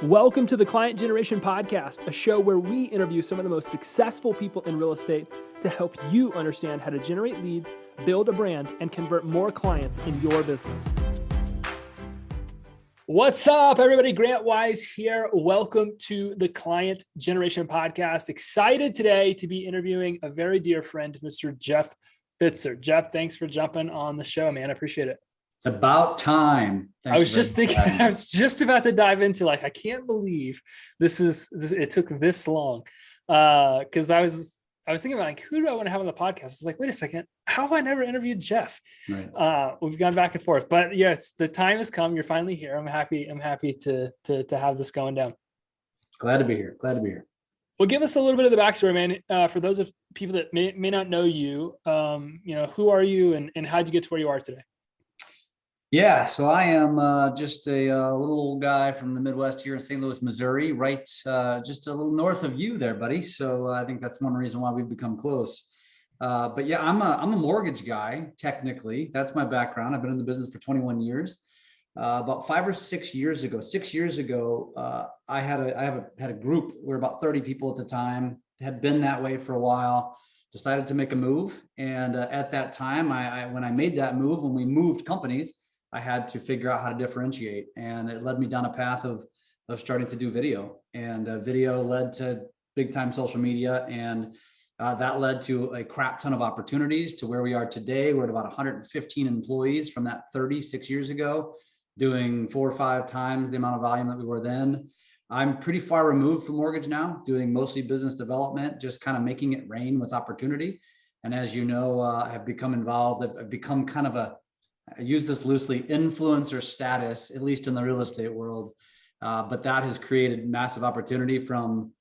Welcome to the Client Generation Podcast, a show where we interview some of the most successful people in real estate to help you understand how to generate leads, build a brand, and convert more clients in your business. What's up, everybody? Grant Wise here. Welcome to the Client Generation Podcast. Excited today to be interviewing a very dear friend, Mr. Jeff Pfitzer. Jeff, thanks for jumping on the show, man. I appreciate it. It's about time. I was just about to dive into I can't believe it took this long. Cause I was thinking about who do I want to have on the podcast? I was like, wait a second, how have I never interviewed Jeff? Right. We've gone back and forth, but yeah, the time has come. You're finally here. I'm happy to have this going down. Glad to be here. Well, give us a little bit of the backstory, man. For those of people that may not know you, who are you and how'd you get to where you are today? Yeah, so I am just a little guy from the Midwest here in St. Louis, Missouri, right just a little north of you there, buddy. So I think that's one reason why we've become close. But yeah, I'm a mortgage guy, technically. That's my background. I've been in the business for 21 years. About 5 or 6 years ago, I had a group. We were about 30 people at the time, had been that way for a while, decided to make a move. And at that time, when I made that move, when we moved companies, I had to figure out how to differentiate, and it led me down a path of starting to do video, and video led to big time social media. And that led to a crap ton of opportunities to where we are today. We're at about 115 employees from that 36 years ago, doing 4 or 5 times the amount of volume that we were then. I'm pretty far removed from mortgage now, doing mostly business development, just kind of making it rain with opportunity. And as you know, I've become involved. I've become kind of I use this loosely, influencer status, at least in the real estate world. But that has created massive opportunity, from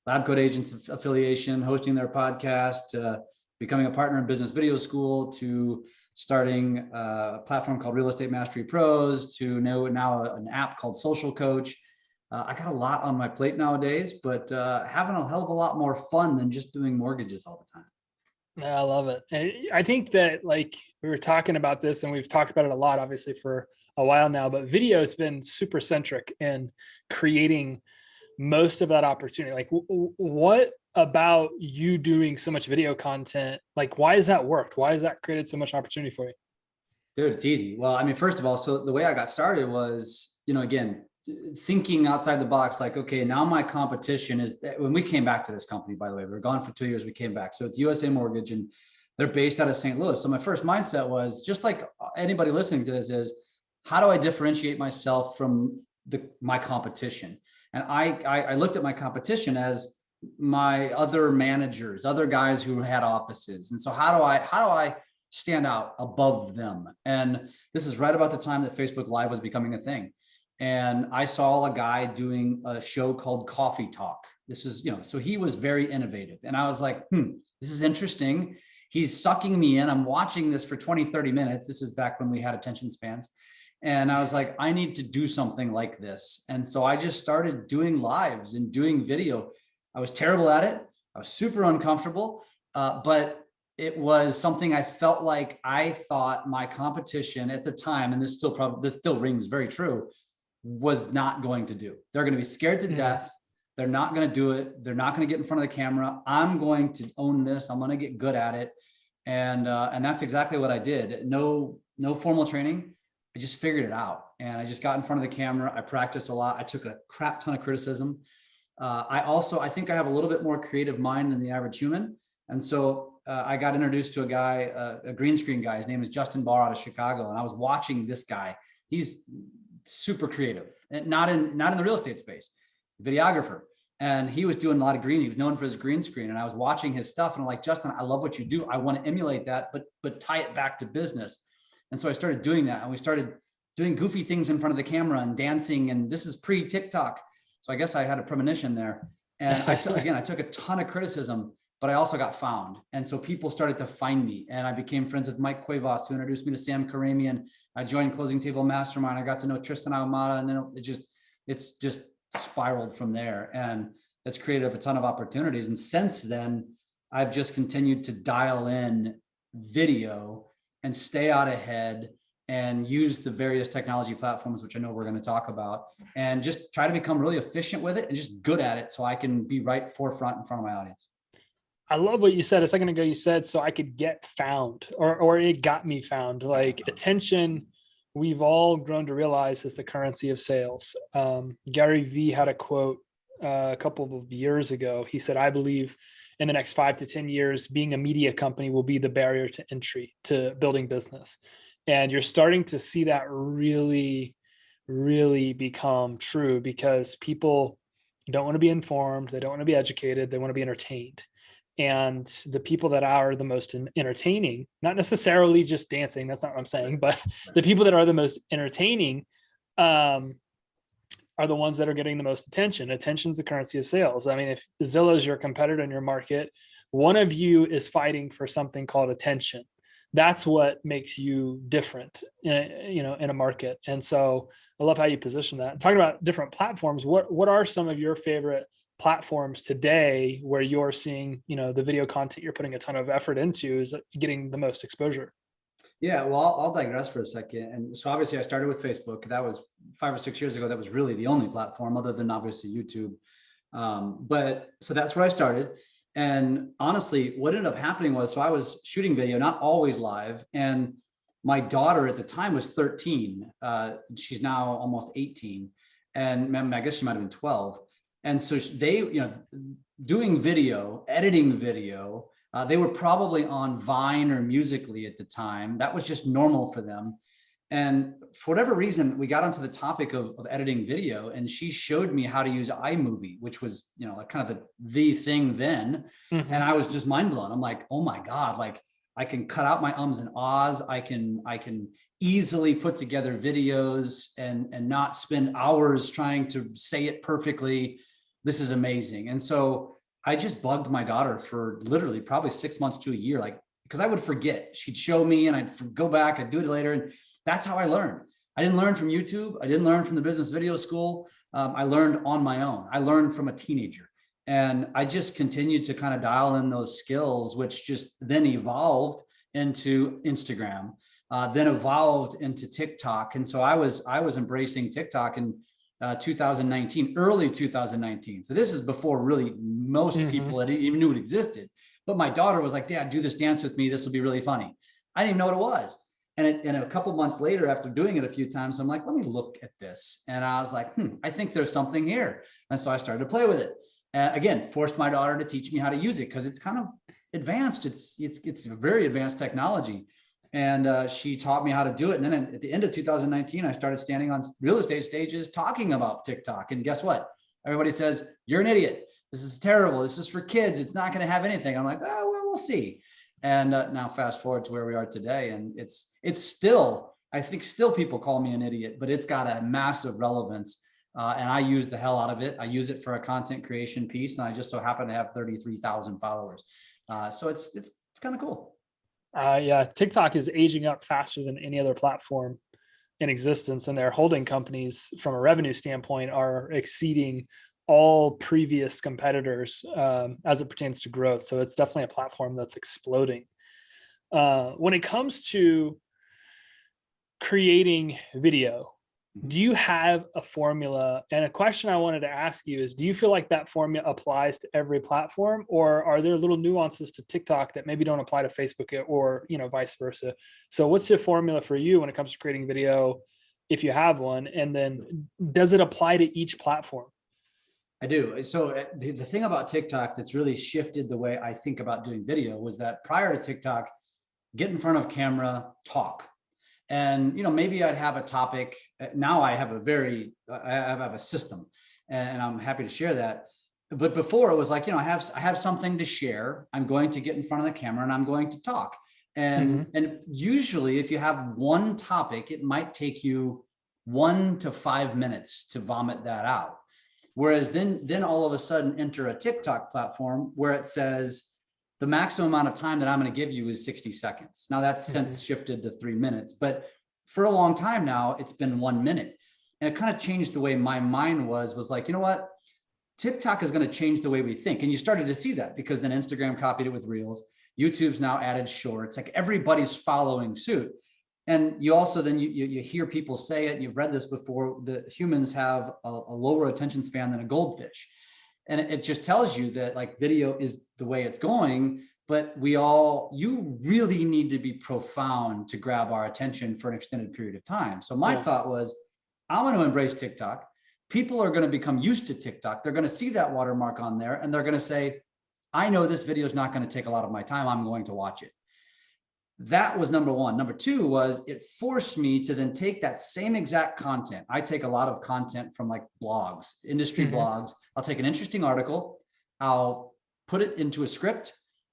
Lab Code Agents affiliation, hosting their podcast, to becoming a partner in Business Video School, to starting a platform called Real Estate Mastery Pros, to now an app called Social Coach. I got a lot on my plate nowadays, but having a hell of a lot more fun than just doing mortgages all the time. I love it. And I think that we were talking about this, and we've talked about it a lot, obviously, for a while now, but video has been super centric in creating most of that opportunity. What about you doing so much video content? Why has that worked? Why has that created so much opportunity for you? Dude, it's easy. Well, I mean, first of all, so the way I got started was, again, thinking outside the box, okay, now my competition is, when we came back to this company, by the way, we were gone for 2 years, we came back. So it's USA Mortgage, and they're based out of St. Louis. So my first mindset was, just like anybody listening to this, is how do I differentiate myself from my competition? And I looked at my competition as my other managers, other guys who had offices. And so how do I stand out above them? And this is right about the time that Facebook Live was becoming a thing. And I saw a guy doing a show called Coffee Talk. This was, so he was very innovative. And I was like, this is interesting. He's sucking me in. I'm watching this for 20, 30 minutes. This is back when we had attention spans. And I was like, I need to do something like this. And so I just started doing lives and doing video. I was terrible at it. I was super uncomfortable, but it was something I felt like I thought my competition at the time, and this still rings very true, was not going to do. They're going to be scared to death. They're not going to do it. They're not going to get in front of the camera. I'm going to own this. I'm going to get good at it. And that's exactly what I did. No formal training. I just figured it out. And I just got in front of the camera. I practiced a lot. I took a crap ton of criticism. I think I have a little bit more creative mind than the average human. And so I got introduced to a guy, a green screen guy. His name is Justin Barr out of Chicago. And I was watching this guy. He's super creative, and not in the real estate space, videographer. And he was doing a lot of green. He was known for his green screen. And I was watching his stuff, and I'm like, Justin, I love what you do. I want to emulate that, but tie it back to business. And so I started doing that, and we started doing goofy things in front of the camera and dancing. And this is pre-TikTok. So I guess I had a premonition there. And I took a ton of criticism, but I also got found. And so people started to find me, and I became friends with Mike Cuevas, who introduced me to Sam Karamian. I joined Closing Table Mastermind. I got to know Tristan Ahumada, and then it's just spiraled from there. And it's created a ton of opportunities. And since then, I've just continued to dial in video and stay out ahead and use the various technology platforms, which I know we're going to talk about, and just try to become really efficient with it and just good at it so I can be right forefront in front of my audience. I love what you said a second ago. You said, so I could get found, or it got me found. Like attention, we've all grown to realize is the currency of sales. Gary Vee had a quote a couple of years ago. He said, I believe in the next 5 to 10 years, being a media company will be the barrier to entry to building business. And you're starting to see that really, really become true, because people don't want to be informed. They don't want to be educated. They want to be entertained. And the people that are the most entertaining, not necessarily just dancing, that's not what I'm saying, but the people that are the most entertaining are the ones that are getting the most attention. Attention is the currency of sales. I mean, if Zillow is your competitor in your market, one of you is fighting for something called attention. That's what makes you different, in a market. And so I love how you position that. Talking about different platforms, what are some of your favorite platforms today where you're seeing, the video content you're putting a ton of effort into is getting the most exposure? Yeah, well, I'll digress for a second. And so obviously I started with Facebook. That was 5 or 6 years ago. That was really the only platform other than obviously YouTube. But so that's where I started. And honestly, what ended up happening was, so I was shooting video, not always live. And my daughter at the time was 13. She's now almost 18. And I guess she might've been 12. And so they, doing video, editing video, they were probably on Vine or Musical.ly at the time. That was just normal for them. And for whatever reason, we got onto the topic of editing video, and she showed me how to use iMovie, which was, kind of the thing then. Mm-hmm. And I was just mind blown. I'm like, oh my God, like I can cut out my ums and ahs. I can easily put together videos and not spend hours trying to say it perfectly. This is amazing. And so I just bugged my daughter for literally probably 6 months to a year, like, because I would forget. She'd show me and I'd go back, I'd do it later. And that's how I learned. I didn't learn from YouTube. I didn't learn from the business video school. I learned on my own. I learned from a teenager. And I just continued to kind of dial in those skills, which just then evolved into Instagram, then evolved into TikTok. And so I was embracing TikTok in 2019, early 2019. So this is before really most people even knew it existed. But my daughter was like, Dad, do this dance with me. This will be really funny. I didn't even know what it was. And a couple months later, after doing it a few times, I'm like, let me look at this. And I was like, I think there's something here. And so I started to play with it. And again, forced my daughter to teach me how to use it because it's kind of advanced. It's a very advanced technology. And she taught me how to do it. And then at the end of 2019, I started standing on real estate stages talking about TikTok. And guess what? Everybody says, you're an idiot. This is terrible. This is for kids. It's not going to have anything. I'm like, oh, well, we'll see. And now fast forward to where we are today. And it's still, I think still people call me an idiot, but it's got a massive relevance. And I use the hell out of it. I use it for a content creation piece. And I just so happen to have 33,000 followers. So it's kind of cool. Yeah, TikTok is aging up faster than any other platform in existence, and their holding companies from a revenue standpoint are exceeding all previous competitors as it pertains to growth. So it's definitely a platform that's exploding. When it comes to creating video, do you have a formula? And a question I wanted to ask you is, do you feel like that formula applies to every platform, or are there little nuances to TikTok that maybe don't apply to Facebook, or, vice versa? So what's the formula for you when it comes to creating video, if you have one? And then does it apply to each platform? I do. So the thing about TikTok that's really shifted the way I think about doing video was that prior to TikTok, get in front of camera, talk. And, maybe I'd have a topic. Now I have a system, and I'm happy to share that. But before it was like, I have something to share. I'm going to get in front of the camera and I'm going to talk. And usually if you have one topic, it might take you 1 to 5 minutes to vomit that out. Whereas then all of a sudden enter a TikTok platform where it says, the maximum amount of time that I'm going to give you is 60 seconds. Now that's since shifted to 3 minutes, but for a long time now, it's been 1 minute. And it kind of changed the way my mind was like, you know what? TikTok is going to change the way we think. And you started to see that because then Instagram copied it with Reels. YouTube's now added shorts. Like everybody's following suit. And you also then you hear people say it, and you've read this before, that humans have a lower attention span than a goldfish. And it just tells you that like video is the way it's going, but you really need to be profound to grab our attention for an extended period of time. So my thought was, I want to embrace TikTok. People are going to become used to TikTok. They're going to see that watermark on there, and they're going to say, I know this video is not going to take a lot of my time. I'm going to watch it. That was number one. Number two was it forced me to then take that same exact content. I take a lot of content from like blogs, industry blogs. I'll take an interesting article, I'll put it into a script,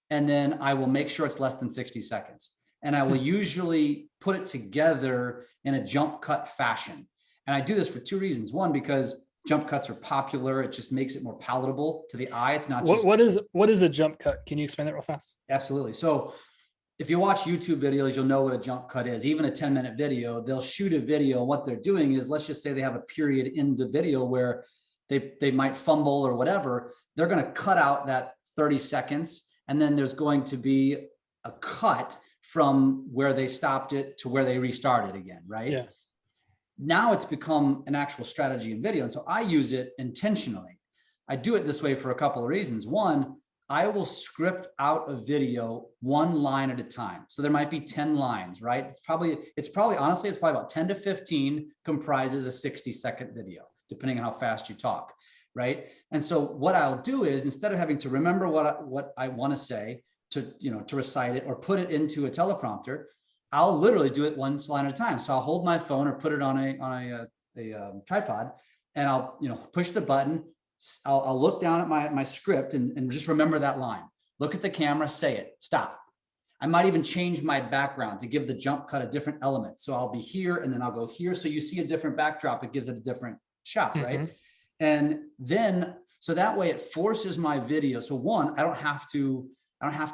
and then I will make sure it's less than 60 seconds. And I will usually put it together in a jump cut fashion. And I do this for two reasons. One, because jump cuts are popular. It just makes it more palatable to the eye. It's not just what is a jump cut? Can you explain that real fast? Absolutely. So if you watch YouTube videos, you'll know what a jump cut is. Even a 10-minute video, they'll shoot a video. What they're doing is, let's just say they have a period in the video where they might fumble or whatever. They're going to cut out that 30 seconds. And then there's going to be a cut from where they stopped it to where they restarted again, right? Yeah. Now it's become an actual strategy in video. And so I use it intentionally. I do it this way for a couple of reasons. One, I will script out a video one line at a time. So there might be 10 lines, right? It's probably honestly, it's probably about 10 to 15 comprises a 60-second video, depending on how fast you talk, right? And so what I'll do is, instead of having to remember what I want to say to recite it or put it into a teleprompter, I'll literally do it one line at a time. So I'll hold my phone or put it on a tripod, and I'll push the button. I'll look down at my script and just remember that line. Look at the camera, say it, stop. I might even change my background to give the jump cut a different element. So I'll be here and then I'll go here. So you see a different backdrop, it gives it a different shot, right? And then, so that way it forces my video. So one, I don't have to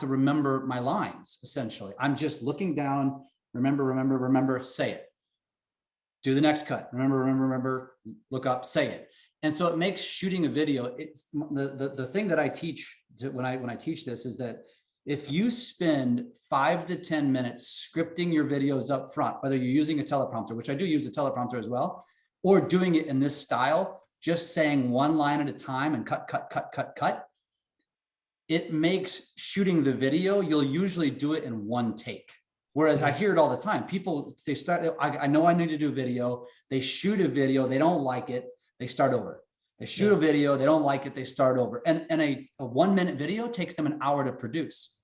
remember my lines, essentially. I'm just looking down, remember, say it. Do the next cut, remember, look up, say it. And so it makes shooting a video, it's the thing that I teach when I teach this is that if you spend 5 to 10 minutes scripting your videos up front, whether you're using a teleprompter, which I do use a teleprompter as well, or doing it in this style, just saying one line at a time and cut, it makes shooting the video, you'll usually do it in one take. Whereas I hear it all the time. People, I know I need to do video. They shoot a video, they don't like it, they start over. They shoot a video, they don't like it, they start over. And a 1-minute video takes them an hour to produce.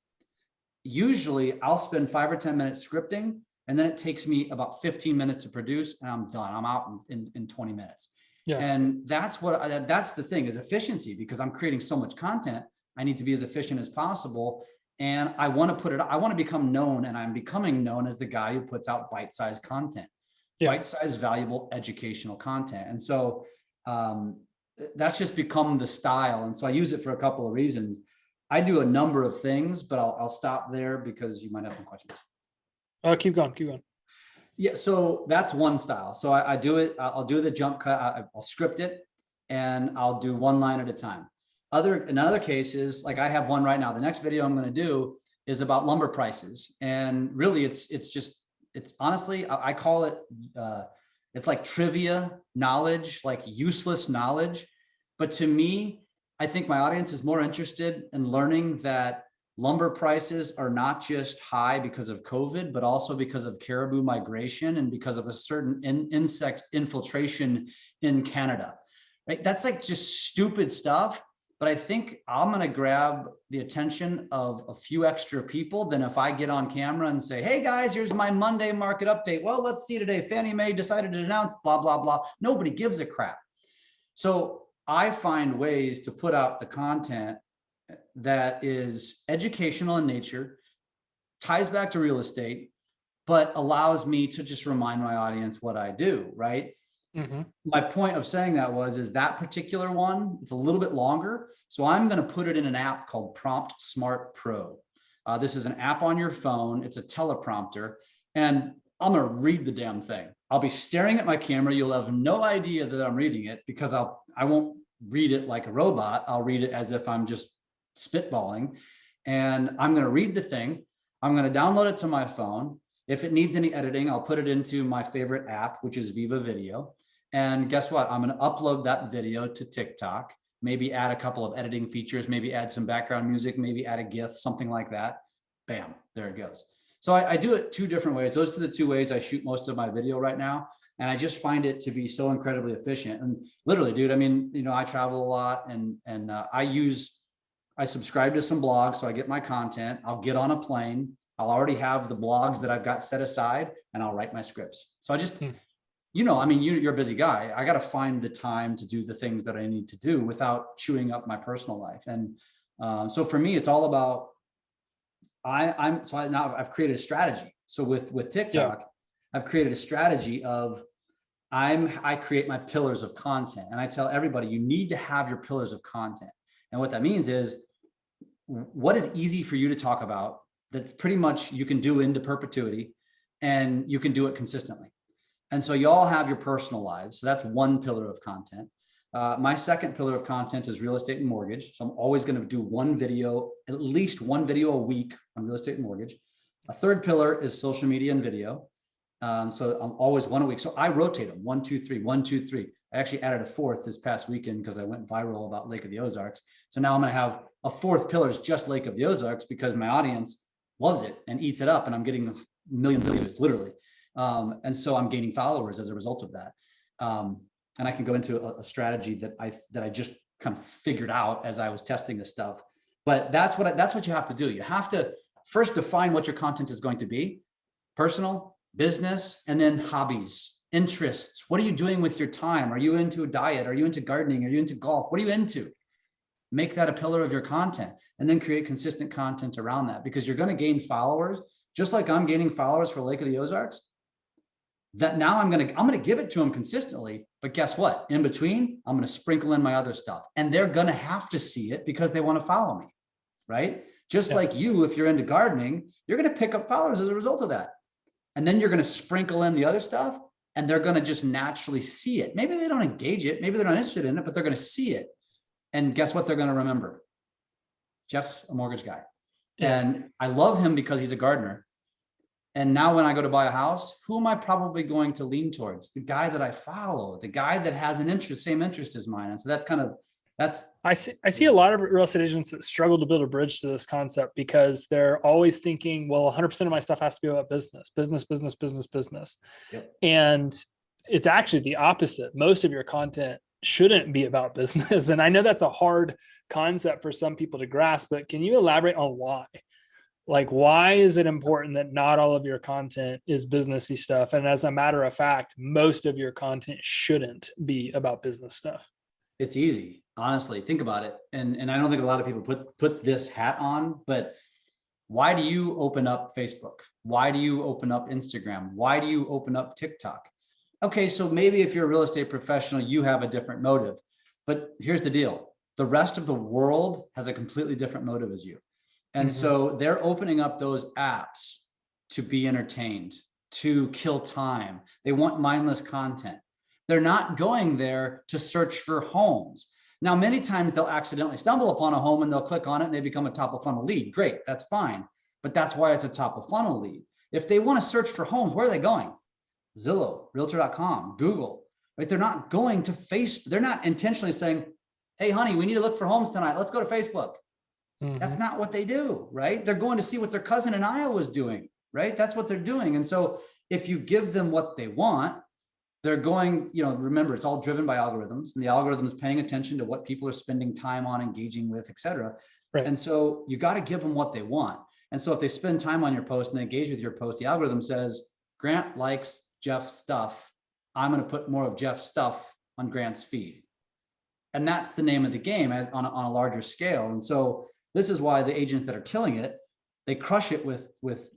Usually I'll spend 5 or 10 minutes scripting, and then it takes me about 15 minutes to produce, and I'm done. I'm out in 20 minutes. Yeah. And that's the thing, is efficiency, because I'm creating so much content. I need to be as efficient as possible. And I want to become known, and I'm becoming known as the guy who puts out bite-sized content, bite-sized, valuable, educational content. And so that's just become the style. And so I use it for a couple of reasons. I do a number of things, but I'll stop there because you might have some questions. Keep going. Yeah, so that's one style. So I do it. I'll do the jump cut. I'll script it, and I'll do one line at a time. In other cases, like I have one right now. The next video I'm going to do is about lumber prices, and really, it's honestly, I call it. It's like trivia knowledge, like useless knowledge. But to me, I think my audience is more interested in learning that lumber prices are not just high because of COVID, but also because of caribou migration and because of a certain insect infiltration in Canada. Right? That's like just stupid stuff. But I think I'm going to grab the attention of a few extra people than if I get on camera and say, hey guys, here's my Monday market update. Well, let's see today. Fannie Mae decided to announce blah, blah, blah. Nobody gives a crap. So I find ways to put out the content that is educational in nature, ties back to real estate, but allows me to just remind my audience what I do, right? My point of saying that is that particular one, it's a little bit longer. So I'm going to put it in an app called Prompt Smart Pro. This is an app on your phone. It's a teleprompter, and I'm going to read the damn thing. I'll be staring at my camera. You'll have no idea that I'm reading it because I won't read it like a robot. I'll read it as if I'm just spitballing, and I'm going to read the thing. I'm going to download it to my phone. If it needs any editing, I'll put it into my favorite app, which is Viva Video. And guess what? I'm going to upload that video to TikTok, maybe add a couple of editing features, maybe add some background music, maybe add a GIF, something like that. Bam, there it goes. So I do it two different ways. Those are the two ways I shoot most of my video right now. And I just find it to be so incredibly efficient. And literally, dude, I mean, you know, I travel a lot and I subscribe to some blogs. So I get my content. I'll get on a plane. I'll already have the blogs that I've got set aside and I'll write my scripts. So I just, you know, I mean, you're a busy guy. I got to find the time to do the things that I need to do without chewing up my personal life. And so for me, it's all about, now I've created a strategy. So with TikTok, I've created a strategy of I create my pillars of content, and I tell everybody, you need to have your pillars of content. And what that means is, what is easy for you to talk about that pretty much you can do into perpetuity and you can do it consistently. And so you all have your personal lives. So that's one pillar of content. My second pillar of content is real estate and mortgage. So I'm always going to do one video, at least one video a week on real estate and mortgage. A third pillar is social media and video. So I'm always one a week. So I rotate them, 1, 2, 3, 1, 2, 3. I actually added a fourth this past weekend because I went viral about Lake of the Ozarks. So now I'm going to have a fourth pillar is just Lake of the Ozarks because my audience loves it and eats it up, and I'm getting millions of views, literally. And so I'm gaining followers as a result of that. And I can go into a strategy that I just kind of figured out as I was testing this stuff. But that's what you have to do. You have to first define what your content is going to be: personal, business, and then hobbies, interests. What are you doing with your time? Are you into a diet? Are you into gardening? Are you into golf? What are you into? Make that a pillar of your content, and then create consistent content around that, because you're going to gain followers, just like I'm gaining followers for Lake of the Ozarks. That now I'm going to give it to them consistently. But guess what? In between, I'm going to sprinkle in my other stuff, and they're going to have to see it because they want to follow me, right? Just like you, if you're into gardening, you're going to pick up followers as a result of that. And then you're going to sprinkle in the other stuff, and they're going to just naturally see it. Maybe they don't engage it. Maybe they're not interested in it, but they're going to see it. And guess what? They're going to remember. Jeff's a mortgage guy. And I love him because he's a gardener. And now when I go to buy a house, who am I probably going to lean towards? The guy that I follow, the guy that has an interest, same interest as mine. And so I see a lot of real estate agents that struggle to build a bridge to this concept because they're always thinking, well, 100% of my stuff has to be about business. Yep. And it's actually the opposite. Most of your content shouldn't be about business. And I know that's a hard concept for some people to grasp, but can you elaborate on why? Like, why is it important that not all of your content is businessy stuff? And as a matter of fact, most of your content shouldn't be about business stuff. It's easy. Honestly, think about it. And I don't think a lot of people put this hat on, but why do you open up Facebook? Why do you open up Instagram? Why do you open up TikTok? Okay, so maybe if you're a real estate professional, you have a different motive. But here's the deal. The rest of the world has a completely different motive as you. And so they're opening up those apps to be entertained, to kill time. They want mindless content. They're not going there to search for homes. Now, many times they'll accidentally stumble upon a home and they'll click on it and they become a top of funnel lead. Great, that's fine. But that's why it's a top of funnel lead. If they want to search for homes, where are they going? Zillow, Realtor.com, Google, right? They're not going to Facebook. They're not intentionally saying, hey, honey, we need to look for homes tonight. Let's go to Facebook. That's not what they do, right? They're going to see what their cousin in Iowa is doing, right? That's what they're doing. And so if you give them what they want, they're going, remember, it's all driven by algorithms, and the algorithm is paying attention to what people are spending time on, engaging with, et cetera. Right. And so you got to give them what they want. And so if they spend time on your post and they engage with your post, the algorithm says, Grant likes Jeff's stuff. I'm going to put more of Jeff's stuff on Grant's feed. And that's the name of the game on a larger scale. And so this is why the agents that are killing it, they crush it with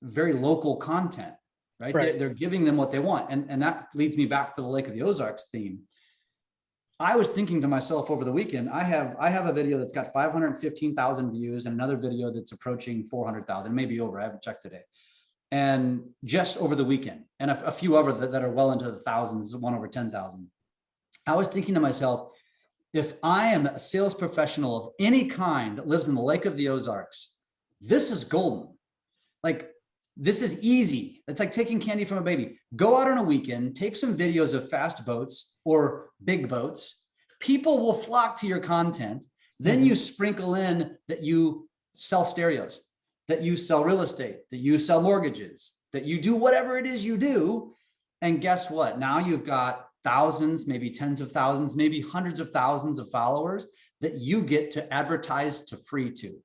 very local content, right? They're giving them what they want. And that leads me back to the Lake of the Ozarks theme. I was thinking to myself over the weekend, I have a video that's got 515,000 views and another video that's approaching 400,000, maybe over, I haven't checked today. And just over the weekend, and a few other that are well into the thousands, one over 10,000. I was thinking to myself, if I am a sales professional of any kind that lives in the Lake of the Ozarks, this is golden. Like, This is easy. It's like taking candy from a baby. Go out on a weekend, take some videos of fast boats or big boats. People will flock to your content. Then you sprinkle in that you sell stereos, that you sell real estate, that you sell mortgages, that you do whatever it is you do. And guess what? Now you've got thousands, maybe tens of thousands, maybe hundreds of thousands of followers that you get to advertise to free to.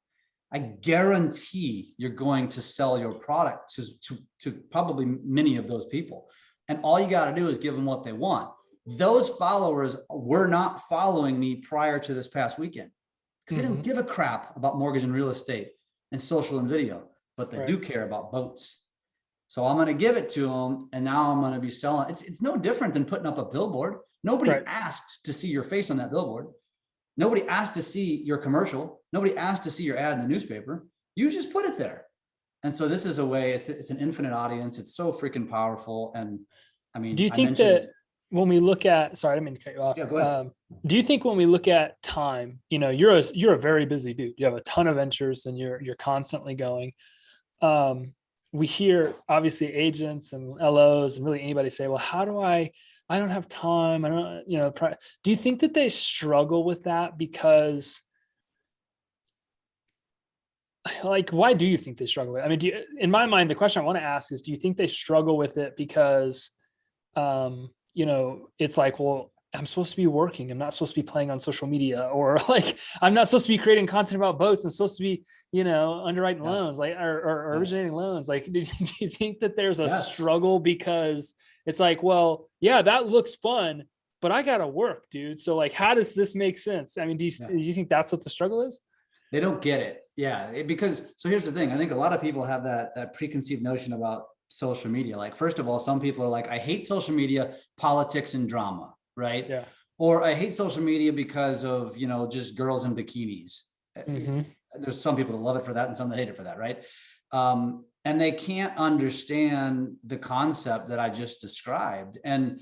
I guarantee you're going to sell your product to probably many of those people. And all you got to do is give them what they want. Those followers were not following me prior to this past weekend because they didn't give a crap about mortgage and real estate and social and video, but they do care about boats. So I'm going to give it to them. And now I'm going to be selling. It's no different than putting up a billboard. Nobody asked to see your face on that billboard. Nobody asked to see your commercial. Nobody asked to see your ad in the newspaper. You just put it there. And so this is a way, it's an infinite audience. It's so freaking powerful. And I mean, do you think that when we look at, sorry, I didn't mean to cut you off. Yeah, go ahead. Do you think when we look at time, you know, you're a very busy dude. You have a ton of ventures and you're constantly going. We hear obviously agents and LOs and really anybody say, well, how do I don't have time. I don't, you know, do you think that they struggle with that? Because like, why do you think they struggle with it? I mean, in my mind, the question I want to ask is, do you think they struggle with it because, you know, it's like, well, I'm supposed to be working. I'm not supposed to be playing on social media, or like, I'm not supposed to be creating content about boats. I'm supposed to be, you know, underwriting loans, like, or originating loans. Like, do you think that there's a struggle because it's like, well, yeah, that looks fun, but I got to work, dude. So like, how does this make sense? I mean, do you think that's what the struggle is? They don't get it. Yeah. Because, so here's the thing. I think a lot of people have that preconceived notion about social media. Like, first of all, some people are like, I hate social media, politics and drama. Right. Yeah. Or I hate social media because of, you know, just girls in bikinis. There's some people that love it for that and some that hate it for that. Right. And they can't understand the concept that I just described. And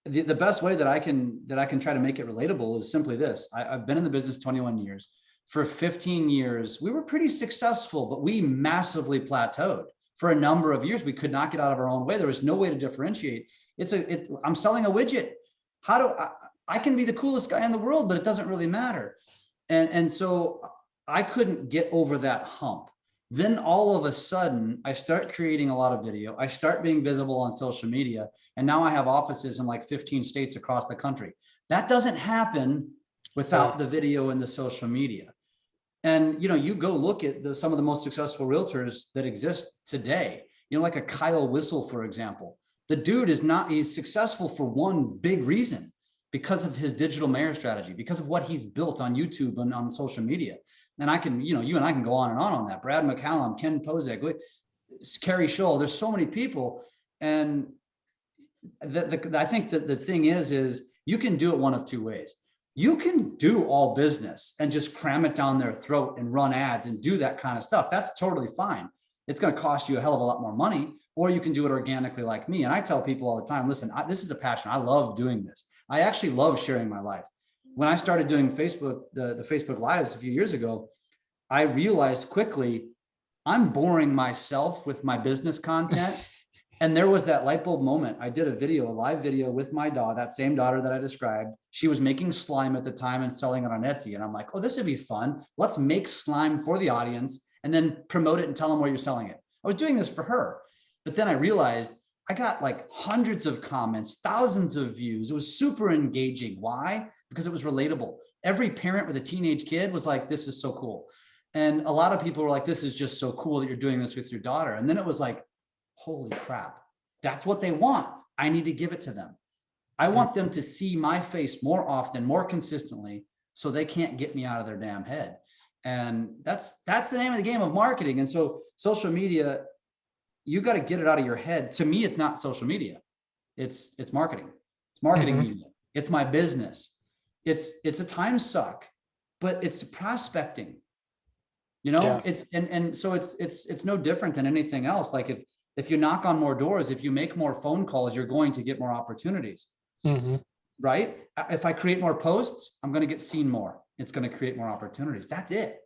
the best way that I can try to make it relatable is simply this. I've been in the business 21 years. For 15 years, we were pretty successful, but we massively plateaued for a number of years. We could not get out of our own way. There was no way to differentiate. I'm selling a widget. How do I can be the coolest guy in the world, but it doesn't really matter. And so I couldn't get over that hump. Then all of a sudden I start creating a lot of video. I start being visible on social media. And now I have offices in like 15 states across the country. That doesn't happen without the video and the social media. And, you know, you go look at some of the most successful realtors that exist today, you know, like a Kyle Whissel, for example. The dude he's successful for one big reason, because of his digital mayor strategy, because of what he's built on YouTube and on social media. And I can, you know, you and I can go on that. Brad McCallum, Ken Pozek, Carrie Scholl, there's so many people. And I think that the thing is you can do it one of two ways. You can do all business and just cram it down their throat and run ads and do that kind of stuff. That's totally fine. It's going to cost you a hell of a lot more money. Or you can do it organically like me. And I tell people all the time, listen, this is a passion. I love doing this. I actually love sharing my life. When I started doing Facebook, the Facebook Lives a few years ago, I realized quickly I'm boring myself with my business content. And there was that light bulb moment. I did a live video with my daughter, that same daughter that I described. She was making slime at the time and selling it on Etsy. And I'm like, oh, this would be fun. Let's make slime for the audience and then promote it and tell them where you're selling it. I was doing this for her. But then I realized I got like hundreds of comments, thousands of views. It was super engaging. Why? Because it was relatable. Every parent with a teenage kid was like, this is so cool. And a lot of people were like, this is just so cool that you're doing this with your daughter. And then it was like, holy crap, that's what they want. I need to give it to them. I want them to see my face more often, more consistently, so they can't get me out of their damn head. And that's the name of the game of marketing. And so social media, you got to get it out of your head. To me, it's not social media. It's marketing. It's marketing media. It's my business. It's a time suck, but it's prospecting. You know, so it's no different than anything else. Like if you knock on more doors, if you make more phone calls, you're going to get more opportunities. Right? If I create more posts, I'm going to get seen more. It's going to create more opportunities. That's it.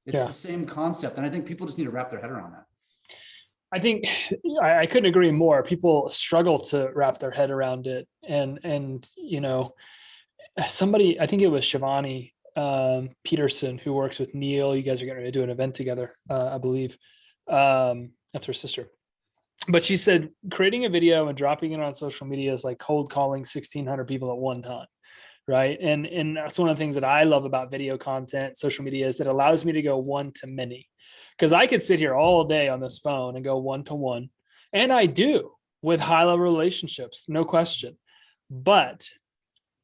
It's the same concept. And I think people just need to wrap their head around that. I think I couldn't agree more. People struggle to wrap their head around it. And, you know, somebody, I think it was Shivani Peterson, who works with Neil. You guys are going to do an event together, I believe. That's her sister. But she said creating a video and dropping it on social media is like cold calling 1,600 people at one time. Right. And that's one of the things that I love about video content, social media, is it allows me to go one to many. Because I could sit here all day on this phone and go one to one. And I do with high level relationships, no question. But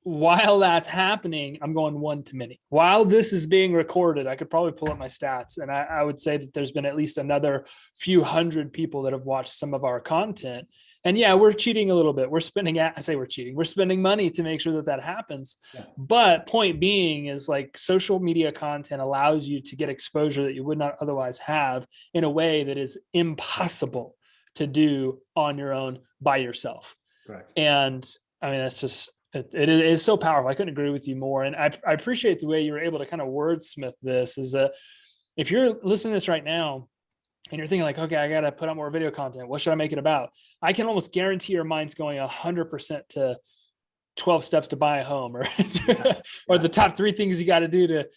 while that's happening, I'm going one to many. While this is being recorded, I could probably pull up my stats, and I would say that there's been at least another few hundred people that have watched some of our content. And yeah, we're cheating a little bit. We're spending money to make sure that happens. Yeah. But point being is, like, social media content allows you to get exposure that you would not otherwise have in a way that is impossible to do on your own by yourself. Correct. And I mean, that's just, it is so powerful. I couldn't agree with you more. And I appreciate the way you were able to kind of wordsmith this, is that if you're listening to this right now and you're thinking like, okay, I got to put out more video content, what should I make it about? I can almost guarantee your mind's going 100% to 12 steps to buy a home, or or the top 3 things you got to do to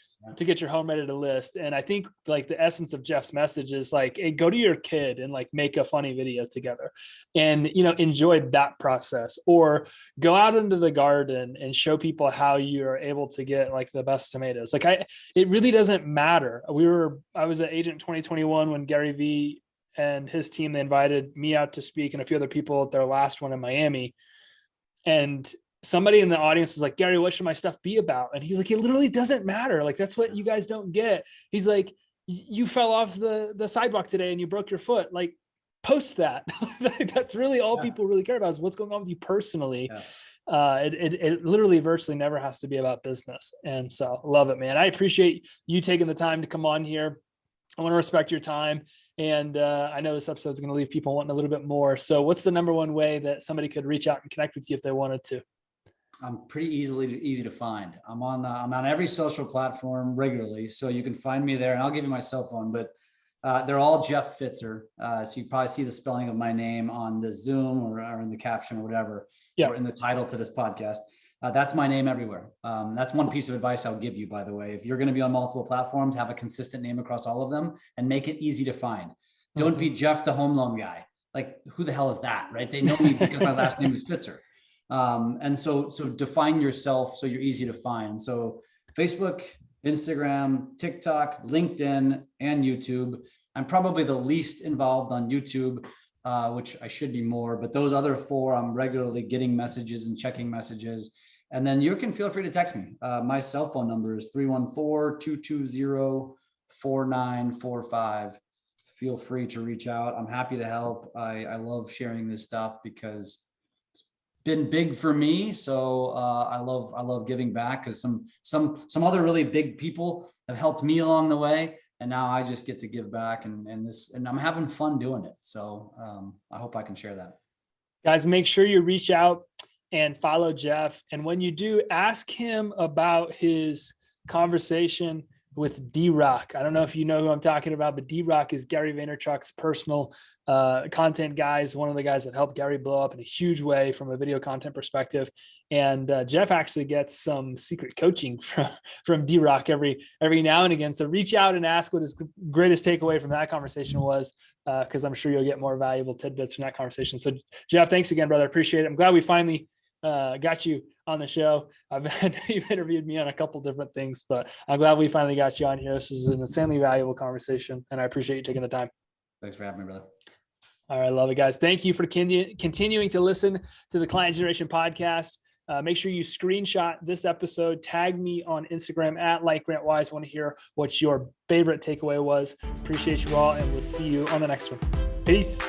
get your home ready to list. And I think, like, the essence of Jeff's message is like, hey, go to your kid and like make a funny video together and, you know, enjoy that process, or go out into the garden and show people how you are able to get like the best tomatoes. Like, it really doesn't matter. I was at Agent 2021 when Gary Vee and his team, they invited me out to speak and a few other people at their last one in Miami. And somebody in the audience was like, Gary, what should my stuff be about? And he's like, it literally doesn't matter. Like, that's what you guys don't get. He's like, you fell off the sidewalk today and you broke your foot. Like, post that. That's really all people really care about, is what's going on with you personally. Yeah. It literally virtually never has to be about business. And so love it, man. I appreciate you taking the time to come on here. I want to respect your time. And I know this episode is going to leave people wanting a little bit more. So what's the number one way that somebody could reach out and connect with you if they wanted to? I'm pretty easy to find. I'm on every social platform regularly, so you can find me there. And I'll give you my cell phone, but they're all Jeff Pfitzer. So you probably see the spelling of my name on the Zoom or in the caption or whatever, or in the title to this podcast. That's my name everywhere. That's one piece of advice I'll give you, by the way. If you're going to be on multiple platforms, have a consistent name across all of them and make it easy to find. Don't be Jeff the home loan guy. Like, who the hell is that, right? They know me because my last name is Pfitzer. And so define yourself so you're easy to find. So Facebook, Instagram, TikTok, LinkedIn, and YouTube. I'm probably the least involved on YouTube, which I should be more, but those other 4, I'm regularly getting messages and checking messages. And then you can feel free to text me. My cell phone number is 314-220-4945. Feel free to reach out. I'm happy to help. I love sharing this stuff because been big for me. So I love giving back, because some other really big people have helped me along the way. And now I just get to give back, and I'm having fun doing it. So I hope I can share that. Guys, make sure you reach out and follow Jeff. And when you do, ask him about his conversation with D-Rock. I don't know if you know who I'm talking about, but D-Rock is Gary Vaynerchuk's personal content guy. Is one of the guys that helped Gary blow up in a huge way from a video content perspective. And Jeff actually gets some secret coaching from D-Rock every now and again. So reach out and ask what his greatest takeaway from that conversation was, because I'm sure you'll get more valuable tidbits from that conversation. So Jeff, thanks again, brother. I appreciate it. I'm glad we finally got you on the show. You've interviewed me on a couple different things, but I'm glad we finally got you on here. This is an insanely valuable conversation, and I appreciate you taking the time. Thanks for having me, brother. All right, love it, guys. Thank you for continuing to listen to the Client Generation Podcast. Make sure you screenshot this episode, tag me on Instagram at @LikeGrantWise. I want to hear what your favorite takeaway was. Appreciate you all, and we'll see you on the next one. Peace.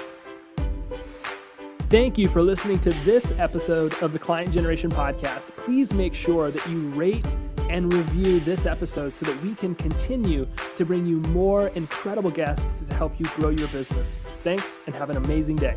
Thank you for listening to this episode of the Client Generation Podcast. Please make sure that you rate and review this episode so that we can continue to bring you more incredible guests to help you grow your business. Thanks, and have an amazing day.